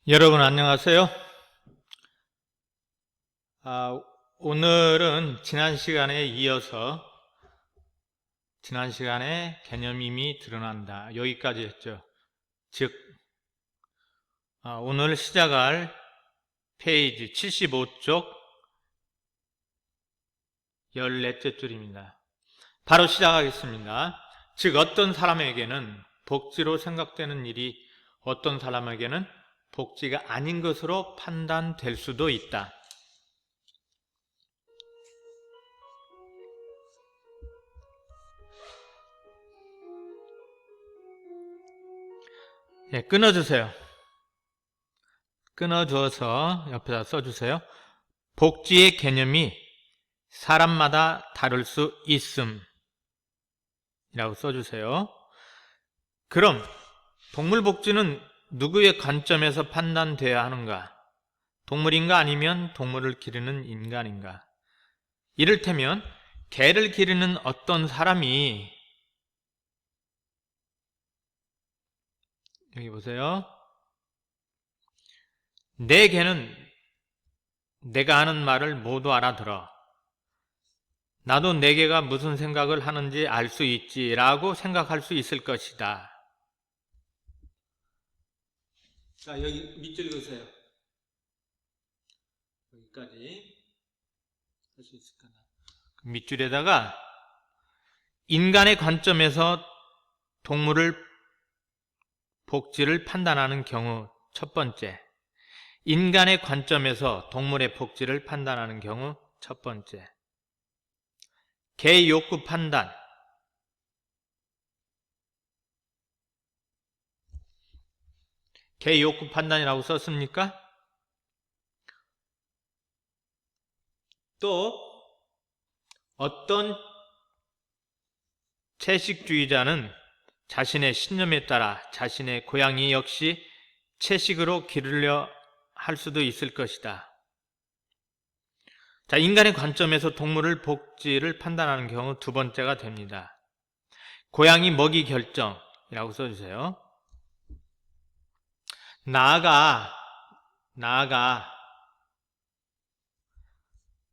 여러분 안녕하세요. 오늘은 지난 시간에 이어서 지난 시간에 개념임이 드러난다 여기까지 했죠. 즉 오늘 시작할 페이지 75쪽 14째 줄입니다. 바로 시작하겠습니다. 즉 어떤 사람에게는 복지로 생각되는 일이 어떤 사람에게는 복지가 아닌 것으로 판단될 수도 있다. 끊어주세요. 끊어주어서 옆에다 써주세요. 복지의 개념이 사람마다 다를 수 있음 이라고 써주세요. 그럼 동물복지는 누구의 관점에서 판단돼야 하는가? 동물인가 아니면 동물을 기르는 인간인가? 이를테면 개를 기르는 어떤 사람이 여기 보세요. 내 개는 내가 하는 말을 모두 알아들어. 나도 내 개가 무슨 생각을 하는지 알 수 있지라고 생각할 수 있을 것이다. 자, 여기 밑줄 그으세요. 여기까지 할 수 있을까나? 밑줄에다가 인간의 관점에서 동물을 복지를 판단하는 경우 첫 번째, 인간의 관점에서 동물의 복지를 판단하는 경우 첫 번째, 개의 욕구 판단, 개의 욕구 판단이라고 썼습니까? 또 어떤 채식주의자는 자신의 신념에 따라 자신의 고양이 역시 채식으로 기르려 할 수도 있을 것이다. 자, 인간의 관점에서 동물을 복지를 판단하는 경우 두 번째가 됩니다. 고양이 먹이 결정이라고 써주세요. 나아가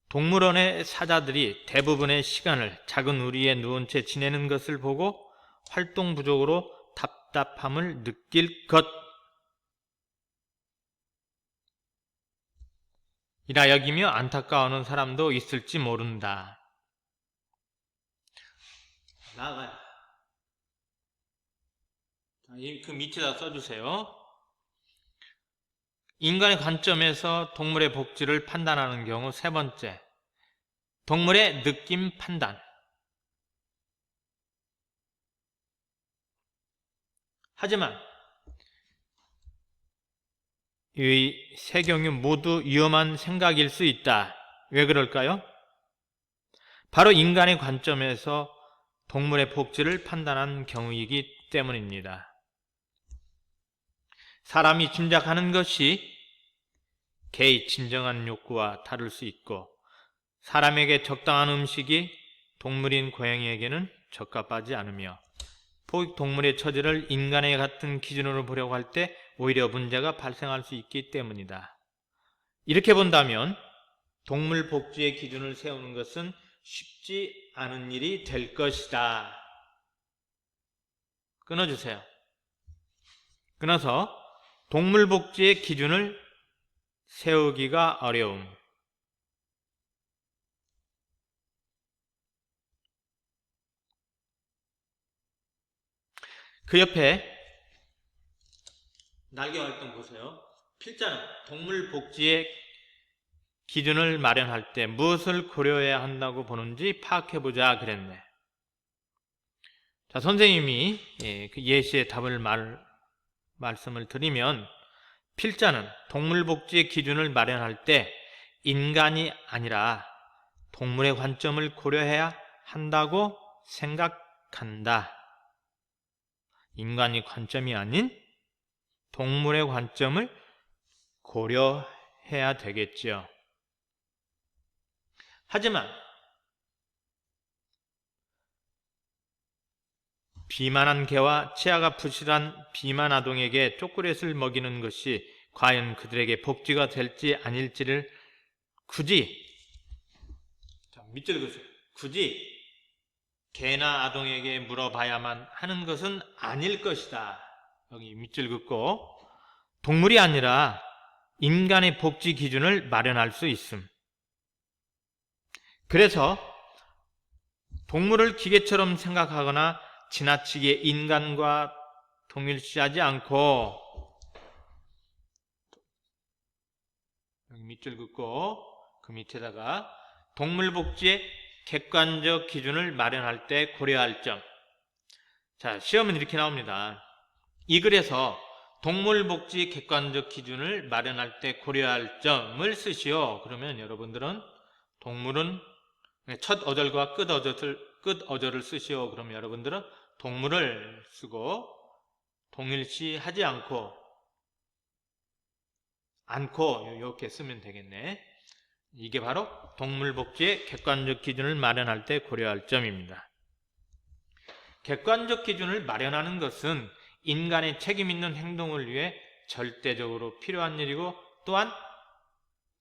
동물원의 사자들이 대부분의 시간을 작은 우리에 누운 채 지내는 것을 보고 활동 부족으로 답답함을 느낄 것 이라 여기며 안타까워하는 사람도 있을지 모른다. 나아가요. 그 밑에다 써주세요. 인간의 관점에서 동물의 복지를 판단하는 경우 세 번째, 동물의 느낌 판단. 하지만 이 세 경우 모두 위험한 생각일 수 있다. 왜 그럴까요? 바로 인간의 관점에서 동물의 복지를 판단한 경우이기 때문입니다. 사람이 짐작하는 것이 개의 진정한 욕구와 다를 수 있고 사람에게 적당한 음식이 동물인 고양이에게는 적합하지 않으며 포획동물의 처지를 인간의 같은 기준으로 보려고 할 때 오히려 문제가 발생할 수 있기 때문이다. 이렇게 본다면 동물 복지의 기준을 세우는 것은 쉽지 않은 일이 될 것이다. 끊어주세요. 끊어서 동물 복지의 기준을 세우기가 어려움. 그 옆에 날개 활동 보세요. 필자는 동물 복지의 기준을 마련할 때 무엇을 고려해야 한다고 보는지 파악해보자 그랬네. 자, 선생님이 그 예시의 답을 말씀을 드리면 필자는 동물 복지의 기준을 마련할 때 인간이 아니라 동물의 관점을 고려해야 한다고 생각한다. 인간의 관점이 아닌 동물의 관점을 고려해야 되겠죠. 하지만 비만한 개와 치아가 부실한 비만 아동에게 초콜릿을 먹이는 것이 과연 그들에게 복지가 될지 아닐지를 굳이 밑줄 그으세요. 굳이 개나 아동에게 물어봐야만 하는 것은 아닐 것이다. 여기 밑줄 긋고 동물이 아니라 인간의 복지 기준을 마련할 수 있음. 그래서 동물을 기계처럼 생각하거나 지나치게 인간과 동일시하지 않고 여기 밑줄 긋고 그 밑에다가 동물 복지의 객관적 기준을 마련할 때 고려할 점. 자, 시험은 이렇게 나옵니다. 이 글에서 동물 복지 객관적 기준을 마련할 때 고려할 점을 쓰시오. 그러면 여러분들은 동물은 첫 어절과 끝 어절을 쓰시오. 그러면 여러분들은 동물을 쓰고 동일시하지 않고 이렇게 쓰면 되겠네. 이게 바로 동물 복지의 객관적 기준을 마련할 때 고려할 점입니다. 객관적 기준을 마련하는 것은 인간의 책임 있는 행동을 위해 절대적으로 필요한 일이고 또한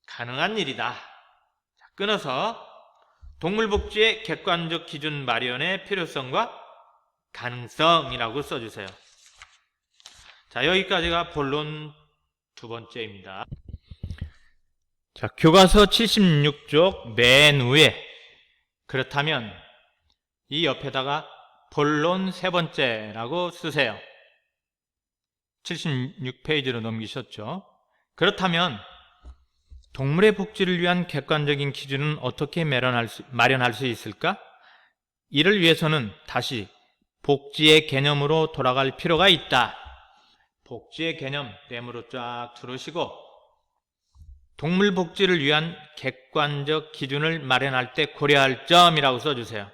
가능한 일이다. 끊어서 동물 복지의 객관적 기준 마련의 필요성과 가능성이라고 써주세요. 자, 여기까지가 본론 두 번째입니다. 자, 교과서 76쪽 맨 위에 그렇다면 이 옆에다가 본론 세 번째라고 쓰세요. 76페이지로 넘기셨죠? 그렇다면 동물의 복지를 위한 객관적인 기준은 어떻게 마련할 수 있을까? 이를 위해서는 다시 복지의 개념으로 돌아갈 필요가 있다. 복지의 개념 땜으로 쫙 들으시고 동물 복지를 위한 객관적 기준을 마련할 때 고려할 점이라고 써주세요.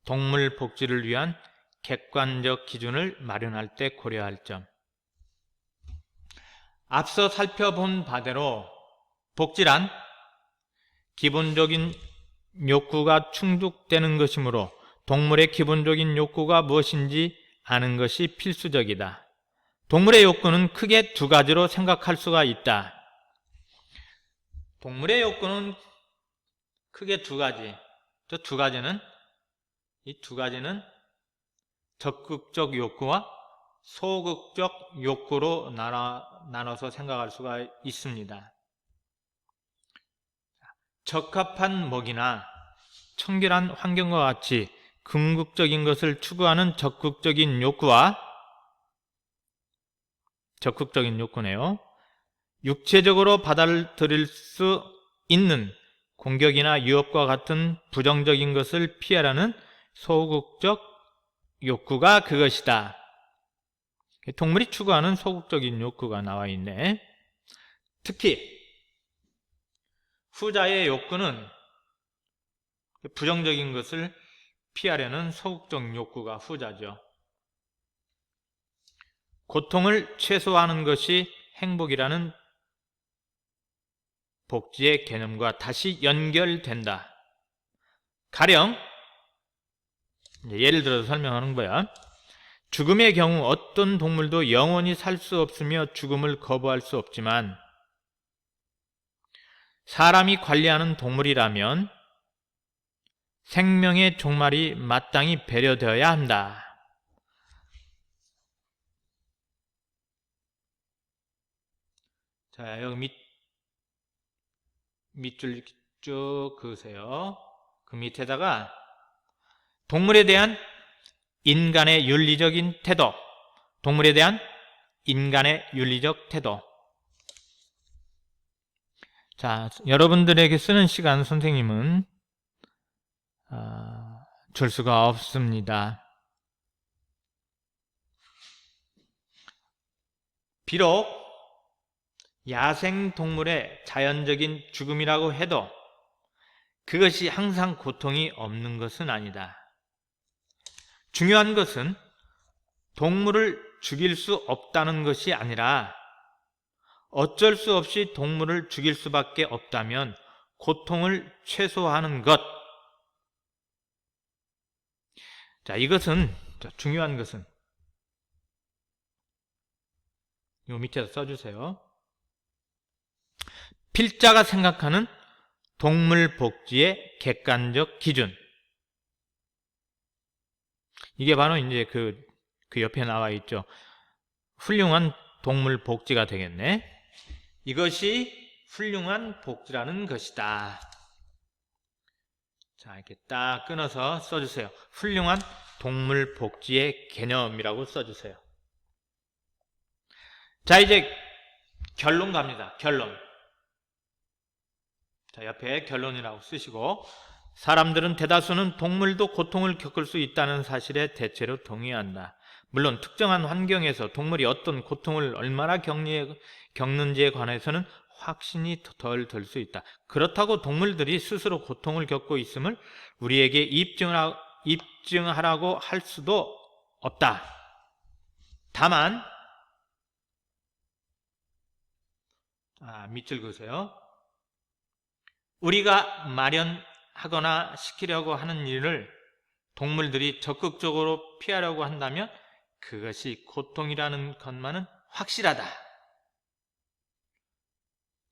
동물 복지를 위한 객관적 기준을 마련할 때 고려할 점. 앞서 살펴본 바대로 복지란 기본적인 욕구가 충족되는 것이므로 동물의 기본적인 욕구가 무엇인지 아는 것이 필수적이다. 동물의 욕구는 크게 두 가지로 생각할 수가 있다. 동물의 욕구는 크게 두 가지. 이 두 가지는 적극적 욕구와 소극적 욕구로 나눠서 생각할 수가 있습니다. 적합한 먹이나 청결한 환경과 같이 궁극적인 것을 추구하는 적극적인 욕구네요. 육체적으로 받아들일 수 있는 공격이나 유업과 같은 부정적인 것을 피하라는 소극적 욕구가 그것이다. 동물이 추구하는 소극적인 욕구가 나와 있네. 특히 후자의 욕구는 부정적인 것을 피하려는 소극적 욕구가 후자죠. 고통을 최소화하는 것이 행복이라는 복지의 개념과 다시 연결된다. 가령 예를 들어서 설명하는 거야. 죽음의 경우 어떤 동물도 영원히 살 수 없으며 죽음을 거부할 수 없지만 사람이 관리하는 동물이라면 생명의 종말이 마땅히 배려되어야 한다. 자, 여기 밑줄 쭉 그으세요. 그 밑에다가 동물에 대한 인간의 윤리적인 태도, 동물에 대한 인간의 윤리적 태도. 자, 여러분들에게 쓰는 시간 선생님은 줄 수가 없습니다. 비록 야생동물의 자연적인 죽음이라고 해도 그것이 항상 고통이 없는 것은 아니다. 중요한 것은 동물을 죽일 수 없다는 것이 아니라 어쩔 수 없이 동물을 죽일 수밖에 없다면 고통을 최소화하는 것. 자, 중요한 것은 요 밑에다 써주세요. 필자가 생각하는 동물 복지의 객관적 기준. 이게 바로 이제 그 옆에 나와 있죠. 훌륭한 동물 복지가 되겠네. 이것이 훌륭한 복지라는 것이다. 자, 이렇게 딱 끊어서 써주세요. 훌륭한 동물 복지의 개념이라고 써주세요. 자, 이제 결론 갑니다. 결론. 자, 옆에 결론이라고 쓰시고, 사람들은 대다수는 동물도 고통을 겪을 수 있다는 사실에 대체로 동의한다. 물론 특정한 환경에서 동물이 어떤 고통을 얼마나 겪는지에 관해서는 확신이 덜 들 수 있다. 그렇다고 동물들이 스스로 고통을 겪고 있음을 우리에게 입증하라고 할 수도 없다. 다만 밑줄 그으세요. 우리가 마련하거나 시키려고 하는 일을 동물들이 적극적으로 피하려고 한다면 그것이 고통이라는 것만은 확실하다.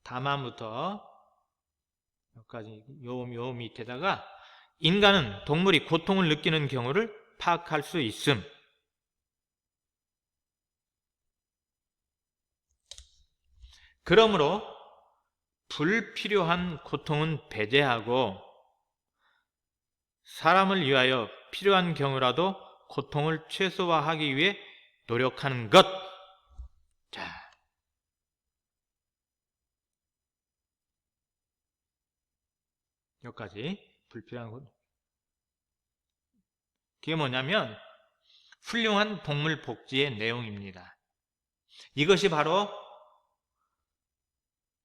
다만부터 여기까지 요 밑에다가 인간은 동물이 고통을 느끼는 경우를 파악할 수 있음. 그러므로 불필요한 고통은 배제하고 사람을 위하여 필요한 경우라도 고통을 최소화하기 위해 노력하는 것. 자, 여기까지 불필요한 것. 그게 뭐냐면 훌륭한 동물 복지의 내용입니다. 이것이 바로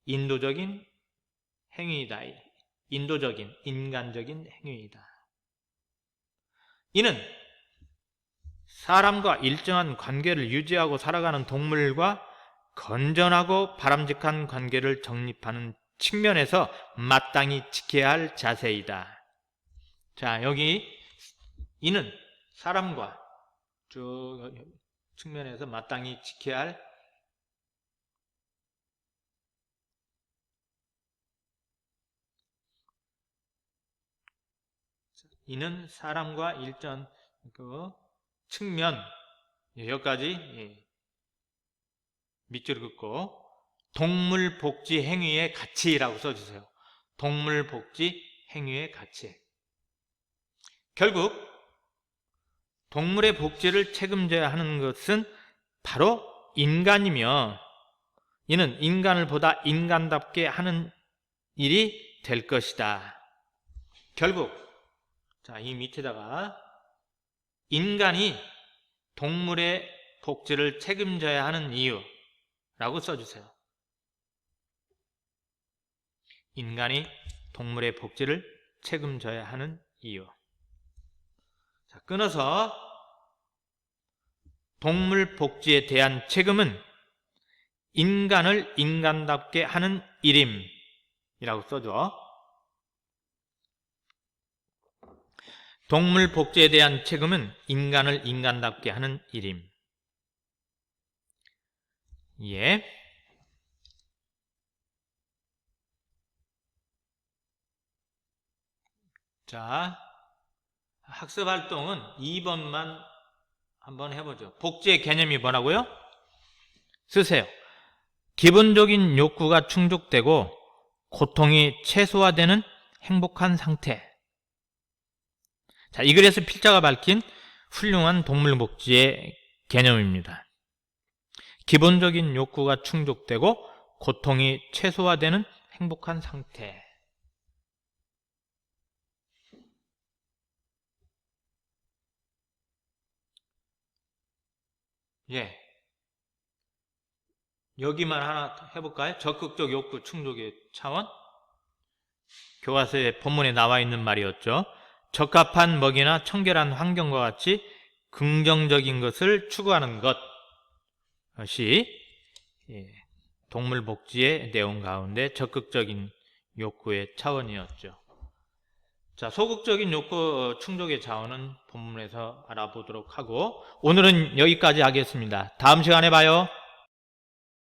인도적인 행위이다. 인도적인, 인간적인 행위이다. 이는 사람과 일정한 관계를 유지하고 살아가는 동물과 건전하고 바람직한 관계를 정립하는 측면에서 마땅히 지켜야 할 자세이다. 자, 여기 이는 사람과 쭉 측면에서 마땅히 지켜야 할 이는 사람과 일정 그 측면 여기까지 밑줄을 긋고 동물복지 행위의 가치라고 써주세요. 동물복지 행위의 가치. 결국 동물의 복지를 책임져야 하는 것은 바로 인간이며 이는 인간을 보다 인간답게 하는 일이 될 것이다. 결국 자, 이 밑에다가 인간이 동물의 복지를 책임져야 하는 이유라고 써주세요. 인간이 동물의 복지를 책임져야 하는 이유. 자, 끊어서 동물 복지에 대한 책임은 인간을 인간답게 하는 일임이라고 써줘. 동물 복지에 대한 책임은 인간을 인간답게 하는 일임. 예. 자, 학습 활동은 2번만 한번 해보죠. 복지의 개념이 뭐라고요? 쓰세요. 기본적인 욕구가 충족되고 고통이 최소화되는 행복한 상태. 자, 이 글에서 필자가 밝힌 훌륭한 동물복지의 개념입니다. 기본적인 욕구가 충족되고 고통이 최소화되는 행복한 상태. 예. 여기만 하나 해볼까요? 적극적 욕구 충족의 차원. 교과서에 본문에 나와 있는 말이었죠. 적합한 먹이나 청결한 환경과 같이 긍정적인 것을 추구하는 것이 동물복지의 내용 가운데 적극적인 욕구의 차원이었죠. 자, 소극적인 욕구 충족의 차원은 본문에서 알아보도록 하고 오늘은 여기까지 하겠습니다. 다음 시간에 봐요.